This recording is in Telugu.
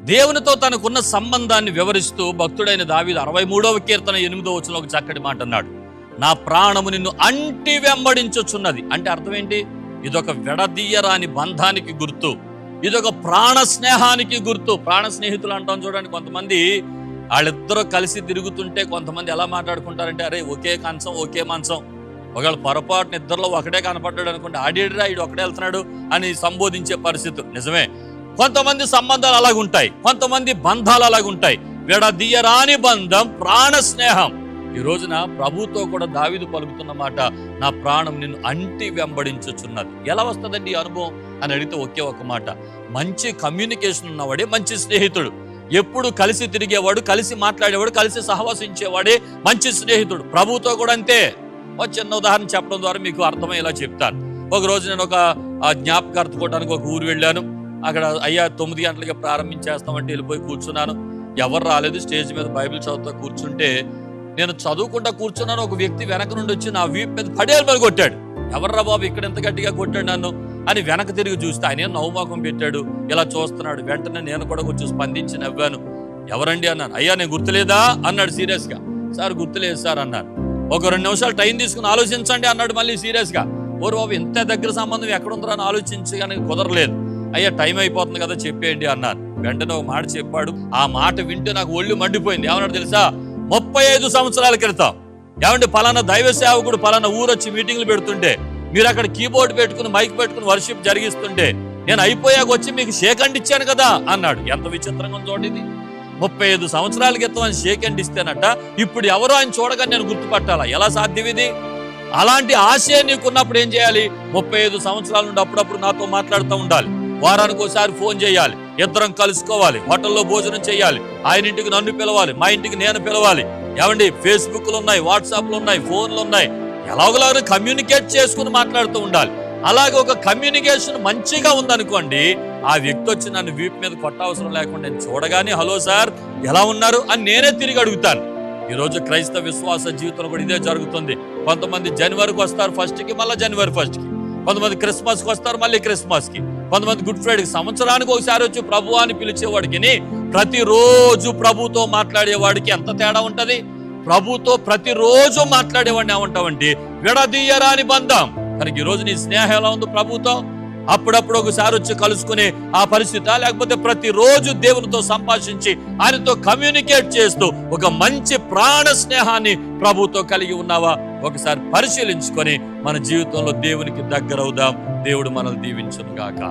దేవునితో తనకున్న సంబంధాన్ని వివరిస్తూ భక్తుడైన దావీదు 63వ కీర్తన 8వ వచనంలో ఒక చక్కటి మాట అన్నాడు. నా ప్రాణము నిన్ను అంటి వెంబడించుచున్నది. అంటే అర్థం ఏంటి? ఇదొక విడదీయరాని బంధానికి గుర్తు, ఇదొక ప్రాణ స్నేహానికి గుర్తు. ప్రాణ స్నేహితులు అంటాం చూడండి. కొంతమంది వాళ్ళిద్దరూ కలిసి తిరుగుతుంటే కొంతమంది ఎలా మాట్లాడుకుంటారంటే, అరే ఒకే కంచం ఒకే మంచం, ఒకవేళ పొరపాటున ఇద్దరిలో ఒకటే కనపడ్డాడు అనుకోండి, ఆడేడురా ఇడు ఒకటే వెళ్తున్నాడు అని సంబోధించే పరిస్థితులు నిజమే. కొంతమంది సంబంధాలు అలాగుంటాయి, కొంతమంది బంధాలు అలాగుంటాయి. విడదీయరాని బంధం ప్రాణ స్నేహం. ఈ రోజున ప్రభుతో కూడా దావీదు పలుకుతున్న మాట, నా ప్రాణం నిన్ను అంటి వెంబడించుచున్నది. ఎలా వస్తుందండి ఈ అనుభవం అని అడిగితే ఒకే ఒక మాట, మంచి కమ్యూనికేషన్ ఉన్నవాడే మంచి స్నేహితుడు. ఎప్పుడు కలిసి తిరిగేవాడు, కలిసి మాట్లాడేవాడు, కలిసి సహవసించేవాడే మంచి స్నేహితుడు. ప్రభుతో కూడా అంతే. ఒక చిన్న ఉదాహరణ చెప్పడం ద్వారా మీకు అర్థమయ్యేలా చెప్తాను. ఒక రోజు నేను ఒక జ్ఞాపకార్థకోవడానికి ఒక ఊరు వెళ్ళాను. అక్కడ అయ్యా 9 గంటలకి ప్రారంభించేస్తామంటే వెళ్ళిపోయి కూర్చున్నాను. ఎవరు రాలేదు. స్టేజ్ మీద బైబిల్ చదువుతూ కూర్చుంటే నేను చదువుకుంటా కూర్చున్నాను. ఒక వ్యక్తి వెనక నుండి వచ్చి నా వీపు మీద పడేలు మీద కొట్టాడు. ఎవర్రా బాబు ఇక్కడ ఎంత గట్టిగా కొట్టాడు నన్ను అని వెనక తిరిగి చూస్తే ఆయన నవ్వుముఖం పెట్టాడు, ఇలా చూస్తున్నాడు. వెంటనే నేను కూడా కొంచెం స్పందించి నవ్వాను. ఎవరండి అన్నాను. అయ్యా నేను గుర్తులేదా అన్నాడు సీరియస్గా. సార్ గుర్తులేదు సార్ అన్నాను. ఒక 2 నిమిషాలు టైం తీసుకుని ఆలోచించండి అన్నాడు మళ్ళీ సీరియస్గా. ఓరు బాబు ఇంత దగ్గర సంబంధం ఎక్కడుందో అని ఆలోచించి కానీ కుదరలేదు. అయ్యా టైం అయిపోతుంది కదా చెప్పేయండి అన్నారు. వెంటనే ఒక మాట చెప్పాడు. ఆ మాట వింటే నాకు ఒళ్ళు మండిపోయింది. ఏమన్నాడు తెలుసా? 35 సంవత్సరాల క్రితం ఏమంటే పలానా దైవ సేవకుడు పలానా ఊరు వచ్చి మీటింగ్లు పెడుతుంటే మీరు అక్కడ కీబోర్డ్ పెట్టుకుని మైక్ పెట్టుకుని వర్షిప్ జరిగిస్తుంటే నేను అయిపోయాక వచ్చి మీకు షేక్ హ్యాండ్ ఇచ్చాను కదా అన్నాడు. ఎంత విచిత్రంగా చూడండి. 35 సంవత్సరాల క్రితం ఆయన షేక్ హ్యాండ్ ఇస్తేనట ఇప్పుడు ఎవరో ఆయన చూడగానే నేను గుర్తుపట్టాలా? ఎలా సాధ్యం ఇది? అలాంటి ఆశయం నీకున్నప్పుడు ఏం చేయాలి? 35 సంవత్సరాల నుండి అప్పుడప్పుడు నాతో మాట్లాడుతూ ఉండాలి. వారానికి ఒకసారి ఫోన్ చేయాలి, ఇద్దరం కలుసుకోవాలి, హోటల్లో భోజనం చేయాలి, ఆయన ఇంటికి నన్ను పిలవాలి, మా ఇంటికి నేను పిలవాలి. ఏమండి ఫేస్బుక్లు ఉన్నాయి, వాట్సాప్లు ఉన్నాయి, ఫోన్లు ఉన్నాయి. ఎలాగోలాగా కమ్యూనికేట్ చేసుకుని మాట్లాడుతూ ఉండాలి. అలాగే ఒక కమ్యూనికేషన్ మంచిగా ఉందనుకోండి, ఆ వ్యక్తి వచ్చి నన్ను వీపు మీద కొట్టవసరం లేకుండా నేను చూడగానే హలో సార్ ఎలా ఉన్నారు అని నేనే తిరిగి అడుగుతాను. ఈరోజు క్రైస్తవ విశ్వాస జీవితంలో కూడా ఇదే జరుగుతుంది. కొంతమంది జనవరికి వస్తారు ఫస్ట్కి, మళ్ళీ జనవరి 1కి. కొంతమంది క్రిస్మస్కి వస్తారు, మళ్ళీ క్రిస్మస్కి. కొంతమంది గుడ్ ఫ్రైడేకి. సంవత్సరానికి ఒకసారి వచ్చి ప్రభు అని పిలిచేవాడికి ప్రతిరోజు ప్రభుతో మాట్లాడేవాడికి ఎంత తేడా ఉంటది? ప్రభుతో ప్రతిరోజు మాట్లాడేవాడిని ఏమంటావంటే విడదీయరాని బంధం. కనుక ఈరోజు నీ స్నేహం ఎలా ఉంది ప్రభుతో? అప్పుడప్పుడు ఒకసారి వచ్చి కలుసుకునే ఆ పరిస్థితి, లేకపోతే ప్రతిరోజు దేవునితో సంభాషించి ఆయనతో కమ్యూనికేట్ చేస్తూ ఒక మంచి ప్రాణ స్నేహాన్ని ప్రభుతో కలిగి ఉన్నావా? ఒకసారి పరిశీలించుకొని మన జీవితంలో దేవునికి దగ్గరవుదాం. దేవుడు మనల్ని దీవించును గాక.